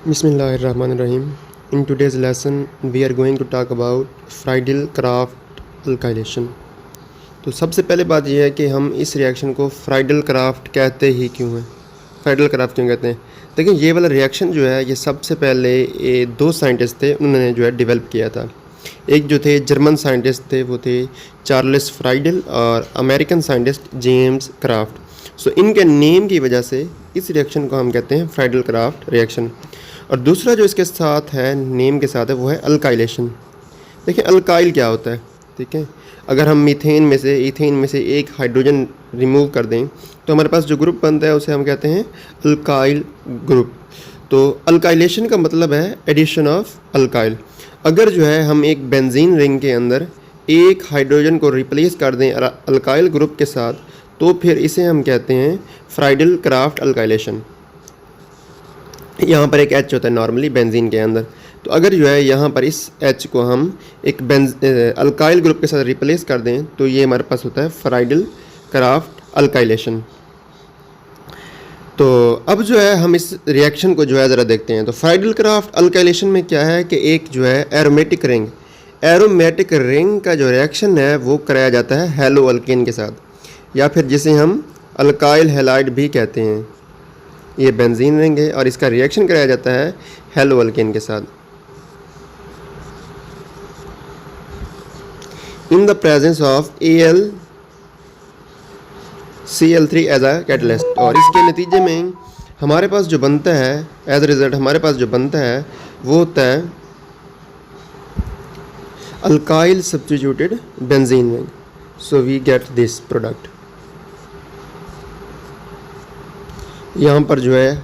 Bismillahirrahmanirrahim. In today's lesson, we are going to talk about Friedel-Crafts alkylation. तो सबसे पहले बात यह है कि हम इस रिएक्शन को फ्राइडल-क्राफ्ट कहते ही क्यों हैं, फ्राइडल-क्राफ्ट क्यों कहते हैं। देखिए ये वाला रिएक्शन जो है ये सबसे पहले ये दो साइंटिस्ट थे, उन्होंने जो है डेवलप किया था। एक जो थे जर्मन साइंटिस्ट थे वो थे चार्ल्स फ्राइडल और अमेरिकन साइंटिस्ट जेम्स क्राफ्ट। सो इनके नेम की वजह से इस रिएक्शन को हम कहते हैं फ्राइडल-क्राफ्ट रिएक्शन। और दूसरा जो इसके साथ है नेम के साथ है वो है अल्काइलेशन। देखिए अल्काइल क्या होता है, ठीक है। अगर हम मीथेन में से ईथेन में से एक हाइड्रोजन रिमूव कर दें तो हमारे पास जो ग्रुप बनता है उसे हम कहते हैं अल्काइल ग्रुप। तो अल्काइलेशन का मतलब है एडिशन ऑफ अल्काइल। अगर जो है हम एक बेंजीन रिंग के अंदर एक हाइड्रोजन को रिप्लेस कर दें अल्काइल ग्रुप के साथ तो फिर इसे हम कहते हैं फ्राइडल-क्राफ्ट अल्काइलेशन। यहाँ पर एक H होता है नॉर्मली बेंजीन के अंदर, तो अगर जो है यहाँ पर इस H को हम एक अल्काइल ग्रुप के साथ रिप्लेस कर दें तो ये हमारे पास होता है फ्राइडल-क्राफ्ट अल्काइलेशन। तो अब जो है हम इस रिएक्शन को जो है ज़रा देखते हैं। तो फ्राइडल-क्राफ्ट अल्काइलेशन में क्या है कि एक जो है एरोमेटिक रिंग का जो रिएक्शन है वो कराया जाता है हेलो अल्केन के साथ, या फिर जिसे हम अल्काइल हैलाइड भी कहते हैं। ये बेंजीन रिंग है और इसका रिएक्शन कराया जाता है हेलो अल्केन के साथ in the presence of AlCl3 as a catalyst. और इसके नतीजे में हमारे पास जो बनता है एज अ रिजल्ट हमारे पास जो बनता है वो होता है alkyl substituted benzene ring. So we get this product. यहाँ पर जो है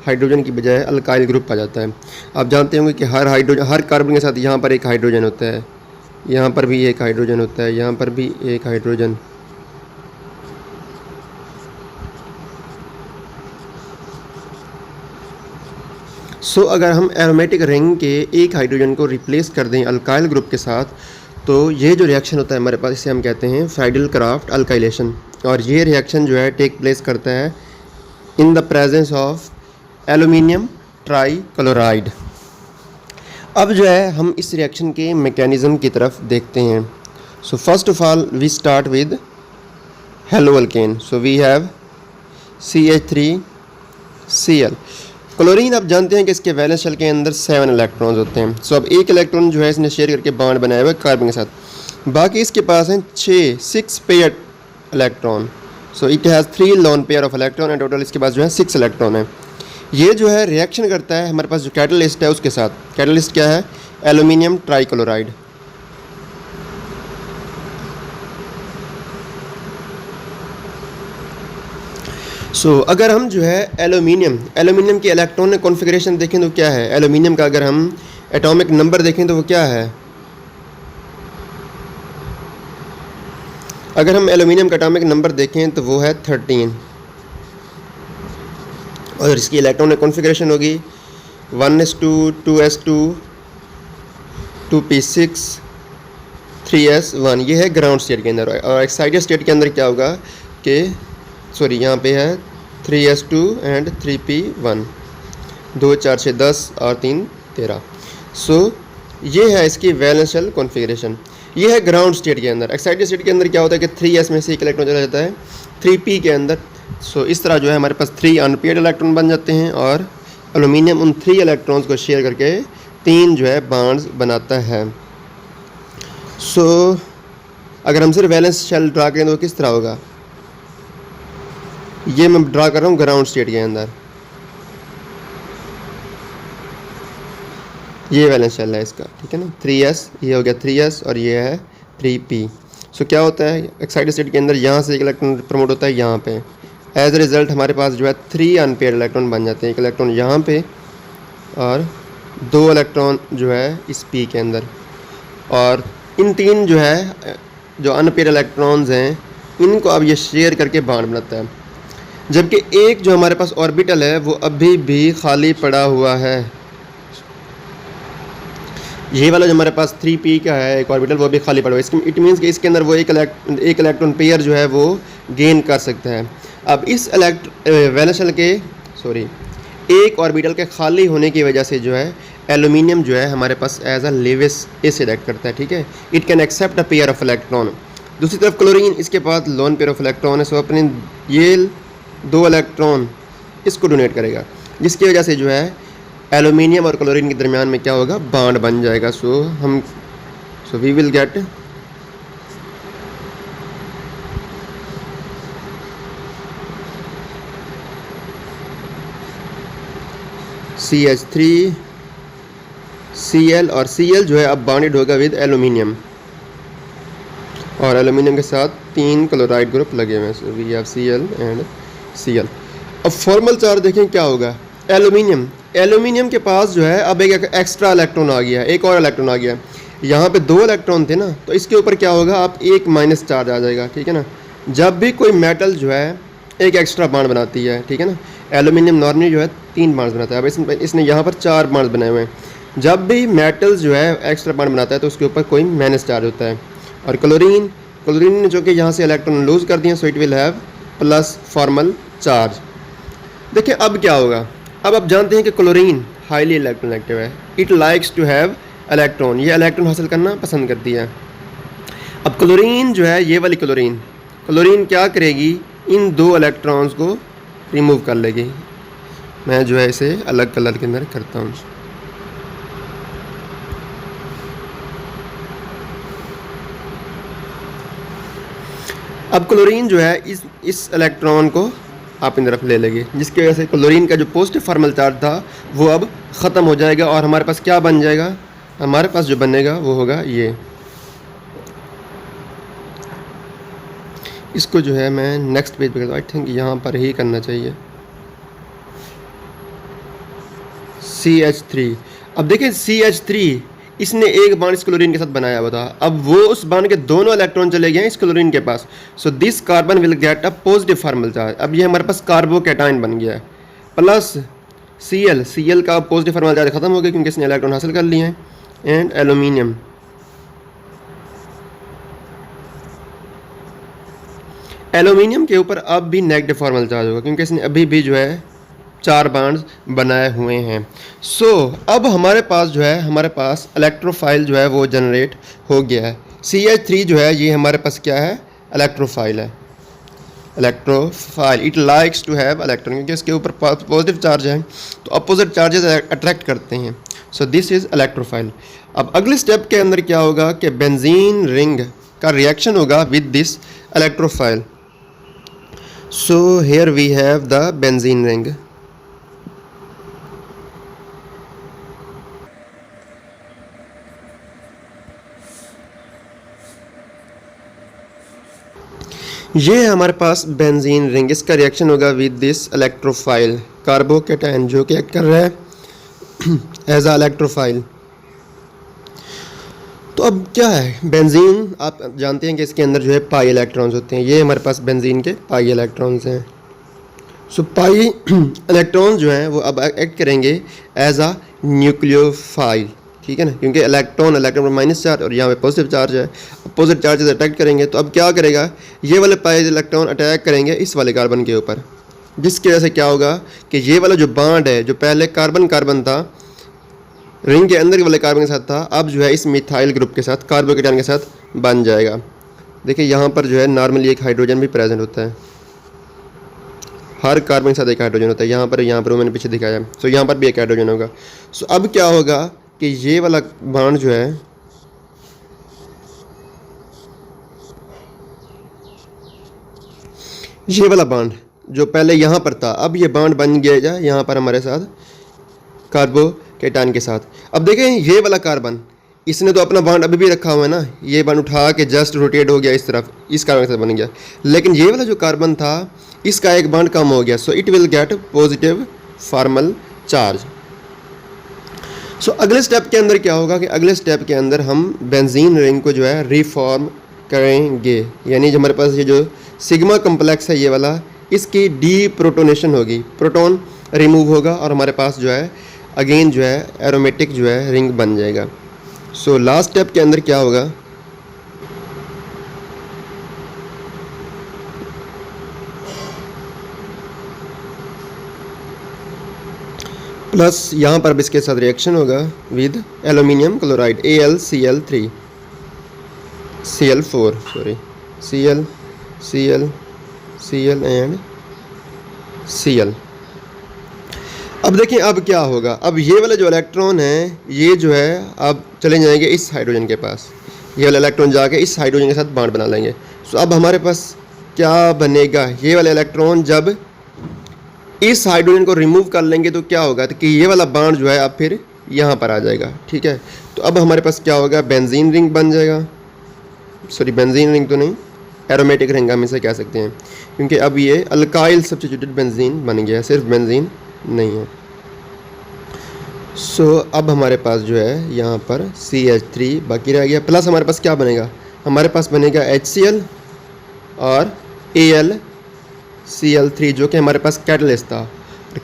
हाइड्रोजन की बजाय अल्काइल ग्रुप आ जाता है। आप जानते होंगे कि हर कार्बन के साथ यहाँ पर एक हाइड्रोजन होता है, यहाँ पर भी एक हाइड्रोजन होता है, यहाँ पर भी एक हाइड्रोजन। सो अगर हम एरोमेटिक रिंग के एक हाइड्रोजन को रिप्लेस कर दें अल्काइल ग्रुप के साथ तो ये जो रिएक्शन होता है हमारे पास इसे हम कहते हैं फ्राइडल-क्राफ्ट अल्काइलेशन। और ये रिएक्शन जो है टेक प्लेस करता है in the presence of aluminium trichloride. अब जो है हम इस रिएक्शन के मैकेनिज़्म की तरफ देखते हैं। So first of all we start with halo alkane. So we have CH3Cl। Chlorine आप जानते हैं कि इसके वैलेंस शेल के अंदर 7 इलेक्ट्रॉन्स होते हैं। सो अब एक इलेक्ट्रॉन जो है इसने शेयर करके बॉन्ड बनाया हुआ है कार्बन के साथ, बाकी इसके पास हैं 6 pair electron. So it has 3 loan pair of electron and total इसके पास जो है 6 इलेक्ट्रॉन है। ये जो है रिएक्शन करता है हमारे पास जो कैटलिस्ट है उसके साथ। कैटलिस्ट क्या है? Aluminium trichloride. सो अगर हम जो है एल्यूमिनियम के इलेक्ट्रॉन कॉन्फ़िगरेशन देखें तो क्या है? एल्यूमिनियम का अगर हम एटॉमिक नंबर देखें तो वो क्या है? अगर हम एल्यूमिनियम का एटॉमिक नंबर देखें तो वो है 13। और इसकी इलेक्ट्रॉनिक कॉन्फ़िगरेशन होगी 1s2 2s2 2p6 3s1। ये है ग्राउंड स्टेट के अंदर। और एक्साइटेड स्टेट के अंदर क्या होगा कि यहाँ पे है 3s2 एंड 3p1। 2 4 6 10 और 3 13। सो ये है इसकी वैलेंस शेल कॉन्फ़िगरेशन। ये है ग्राउंड स्टेट के अंदर। एक्साइटेड स्टेट के अंदर क्या होता है कि 3s में से एक इलेक्ट्रॉन चला जाता है 3p के अंदर। सो इस तरह जो है हमारे पास 3 अनपेयर्ड इलेक्ट्रॉन बन जाते हैं और एल्यूमिनियम उन 3 इलेक्ट्रॉन्स को शेयर करके 3 जो है बॉन्ड्स बनाता है। सो अगर हम सिर्फ वैलेंस शेल ड्रा करें तो किस तरह होगा? ये मैं ड्रा कर रहा हूँ ग्राउंड स्टेट के अंदर। ये वैलेंस शेल है इसका, ठीक है ना। 3s ये हो गया 3s और ये है 3p। सो क्या होता है एक्साइटेड स्टेट के अंदर यहाँ से एक इलेक्ट्रॉन प्रमोट होता है यहाँ पे। एज ए रिज़ल्ट हमारे पास जो है 3 अनपेयर्ड इलेक्ट्रॉन बन जाते हैं। एक इलेक्ट्रॉन यहाँ पे और 2 इलेक्ट्रॉन जो है इस p के अंदर। और इन 3 जो है जो अनपेयर्ड इलेक्ट्रॉन्स हैं इनको अब ये शेयर करके बॉन्ड बनाता है। जबकि एक जो हमारे पास ऑर्बिटल है वो अभी भी खाली पड़ा हुआ है। ये वाला जो हमारे पास 3p का है एक ऑर्बिटल वो भी खाली पड़ा हुआ है। इसके इट मीन्स कि इसके अंदर वो एक इलेक्ट्रॉन पेयर जो है वो गेन कर सकता है। अब इस वैलेंस शेल के एक ऑर्बिटल के खाली होने की वजह से जो है एल्यूमिनियम जो है हमारे पास as a Lewis acid act करता है, ठीक है। It can accept a pair of electron. दूसरी तरफ क्लोरीन, इसके पास लोन पेयर ऑफ इलेक्ट्रॉन है, सो अपने ये 2 इलेक्ट्रॉन इसको डोनेट करेगा, जिसकी वजह से जो है एल्यूमिनियम और क्लोरीन के दरमियान में क्या होगा, बॉन्ड बन जाएगा। So we will get CH3 Cl, और Cl जो है अब बॉन्डेड होगा विद एल्यूमिनियम, और एल्यूमिनियम के साथ 3 क्लोराइड ग्रुप लगे हुए हैं, so we have Cl and Cl। अब फॉर्मल चार्ज देखें क्या होगा, एल्यूमिनियम के पास जो है अब एक एक्स्ट्रा इलेक्ट्रॉन आ गया, एक और इलेक्ट्रॉन आ गया। यहाँ पे 2 इलेक्ट्रॉन थे ना, तो इसके ऊपर क्या होगा, आप एक माइनस चार्ज आ जाएगा, ठीक है ना। जब भी कोई मेटल जो है एक एक्स्ट्रा बॉन्ड बनाती है, ठीक है ना, एल्यूमिनियम नॉर्मली जो है 3 बॉन्ड्स बनाता है, अब इसने यहाँ पर 4 बॉन्ड्स बनाए हुए हैं। जब भी मेटल जो है एक्स्ट्रा बॉन्ड बनाता है तो उसके ऊपर कोई माइनस चार्ज होता है। और क्लोरीन ने जो कि यहाँ से इलेक्ट्रॉन लूज कर दिया, so it will have plus formal charge. देखिए अब क्या होगा, अब आप जानते हैं कि क्लोरीन हाईली इलेक्ट्रोनेगेटिव है, it likes to have electron, ये इलेक्ट्रॉन हासिल करना पसंद करती है। अब क्लोरीन जो है, ये वाली क्लोरीन क्या करेगी, इन 2 इलेक्ट्रॉन्स को रिमूव कर लेगी। मैं जो है इसे अलग कलर के अंदर करता हूँ। अब क्लोरीन जो है इस इलेक्ट्रॉन को अपनी तरफ ले लेगी, जिसकी वजह से क्लोरीन का जो पॉजिटिव फॉर्मल चार्ज था वो अब ख़त्म हो जाएगा, और हमारे पास क्या बन जाएगा, हमारे पास जो बनेगा वो होगा ये। इसको जो है मैं नेक्स्ट पेज पे करता हूँ, आई थिंक यहाँ पर ही करना चाहिए, CH3। अब देखिए CH3 इसने एक बॉन्ड इस क्लोरीन के साथ बनाया हुआ था, अब वो उस बॉन्ड के दोनों इलेक्ट्रॉन चले गए हैं इस क्लोरीन के पास, so this carbon will get a positive formal charge. अब ये हमारे पास कार्बोकैटायन बन गया है, प्लस Cl का पॉजिटिव फॉर्मल चार्ज खत्म हो गया क्योंकि इसने इलेक्ट्रॉन हासिल कर लिए हैं, एंड एल्यूमिनियम के ऊपर अब भी नेगेटिव फॉर्मल चार्ज होगा क्योंकि इसने अभी भी जो है 4 बॉन्ड्स बनाए हुए हैं। सो अब हमारे पास इलेक्ट्रोफाइल जो है वो जनरेट हो गया है। CH3 जो है ये हमारे पास क्या है, इलेक्ट्रोफाइल है। Electrophile, it likes to have electron, क्योंकि इसके ऊपर पॉजिटिव चार्ज है तो अपोजिट चार्जेस अट्रैक्ट करते हैं, सो दिस इज़ इलेक्ट्रोफाइल। अब अगले स्टेप के अंदर क्या होगा कि बेंजीन रिंग का रिएक्शन होगा with this electrophile. So here we have the benzene ring. ये है हमारे पास बेंजीन रिंग, इसका रिएक्शन होगा विद दिस इलेक्ट्रोफाइल, कार्बोकैटायन जो कि एक्ट कर रहा है एज अ इलेक्ट्रोफाइल। तो अब क्या है बेंजीन, आप जानते हैं कि इसके अंदर जो है पाई इलेक्ट्रॉन्स होते हैं, ये हमारे पास बेंजीन के पाई इलेक्ट्रॉन्स हैं। सो पाई इलेक्ट्रॉन्स जो हैं वो अब एक्ट करेंगे एज अ न्यूक्लियोफाइल, ठीक है ना, क्योंकि इलेक्ट्रॉन पर माइनस चार्ज और यहाँ पे पॉजिटिव चार्ज है, अपोजिट चार्जेस अटैक करेंगे। तो अब क्या करेगा, ये वाले पाई इलेक्ट्रॉन अटैक करेंगे इस वाले कार्बन के ऊपर, जिसकी वजह से क्या होगा कि ये वाला जो बॉन्ड है जो पहले कार्बन था रिंग के अंदर वाले कार्बन के साथ था, अब जो है इस मिथाइल ग्रुप के साथ कार्बोकेटायन के साथ बन जाएगा। देखिए यहाँ पर जो है नॉर्मली एक हाइड्रोजन भी प्रेजेंट होता है, हर कार्बन के साथ एक हाइड्रोजन होता है, यहाँ पर मैंने पीछे दिखाया, सो यहाँ पर भी एक हाइड्रोजन होगा। सो अब क्या होगा कि ये वाला बॉन्ड जो है ये वाला बॉन्ड जो पहले यहाँ पर था, अब ये बॉन्ड बन गया यहाँ पर हमारे साथ कार्बोकेटायन के साथ। अब देखें ये वाला कार्बन, इसने तो अपना बॉन्ड अभी भी रखा हुआ है ना, ये बॉन्ड उठा के जस्ट रोटेट हो गया इस तरफ, इस कार्बन के साथ बन गया, लेकिन ये वाला जो कार्बन था इसका एक बॉन्ड कम हो गया, so it will get positive formal charge. So अगले स्टेप के अंदर क्या होगा कि अगले स्टेप के अंदर हम बेंजीन रिंग को जो है रिफॉर्म करेंगे, यानी जो हमारे पास ये जो सिग्मा कम्प्लेक्स है ये वाला, इसकी डीप्रोटोनेशन होगी, प्रोटॉन रिमूव होगा और हमारे पास जो है अगेन जो है एरोमेटिक जो है रिंग बन जाएगा। सो लास्ट स्टेप के अंदर क्या होगा, प्लस यहाँ पर अब इसके साथ रिएक्शन होगा with aluminium chloride AlCl3 Cl4 sorry Cl Cl Cl and Cl। अब देखिए अब क्या होगा, अब ये वाले जो इलेक्ट्रॉन है ये जो है अब चले जाएंगे इस हाइड्रोजन के पास, ये वाला इलेक्ट्रॉन जाके इस हाइड्रोजन के साथ बॉन्ड बना लेंगे। तो अब हमारे पास क्या बनेगा, ये वाले इलेक्ट्रॉन जब इस हाइड्रोजन को रिमूव कर लेंगे तो क्या होगा, तो कि ये वाला बॉन्ड जो है अब फिर यहाँ पर आ जाएगा। ठीक है, तो अब हमारे पास क्या होगा, बेंजीन रिंग बन जाएगा, सॉरी बेंजीन रिंग तो नहीं, एरोमेटिक रिंग हम इसे कह सकते हैं, क्योंकि अब ये अल्काइल सब्स्टिट्यूटेड बेंजीन बन गया, सिर्फ बेंजीन नहीं है। सो अब हमारे पास जो है यहाँ पर CH3 बाकी रह गया, प्लस हमारे पास क्या बनेगा, हमारे पास बनेगा HCl और AlCl3 जो कि हमारे पास कैटलिस्ट था।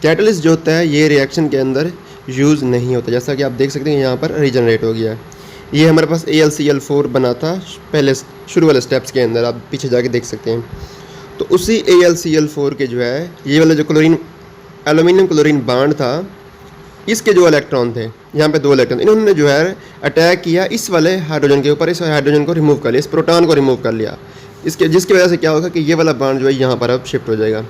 कैटलिस्ट जो होता है ये रिएक्शन के अंदर यूज़ नहीं होता, जैसा कि आप देख सकते हैं यहाँ पर रीजनरेट हो गया है। ये हमारे पास AlCl4 बना था पहले शुरू वाले स्टेप्स के अंदर, आप पीछे जाके देख सकते हैं। तो उसी AlCl4 के जो है ये वाला जो क्लोरीन एल्यूमिनियम क्लोरीन बॉन्ड था, इसके जो इलेक्ट्रॉन थे यहाँ पे 2 इलेक्ट्रॉन, इन्होंने जो है अटैक किया इस वाले हाइड्रोजन के ऊपर, इस हाइड्रोजन को रिमूव कर लिया, इस प्रोटॉन को रिमूव कर लिया, इसके जिसकी वजह से क्या होगा कि ये वाला बॉन्ड जो है यहाँ पर अब शिफ्ट हो जाएगा।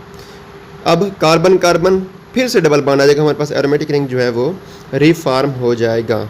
अब कार्बन कार्बन फिर से डबल बॉन्ड आ जाएगा, हमारे पास एरोमेटिक रिंग जो है वो रिफॉर्म हो जाएगा।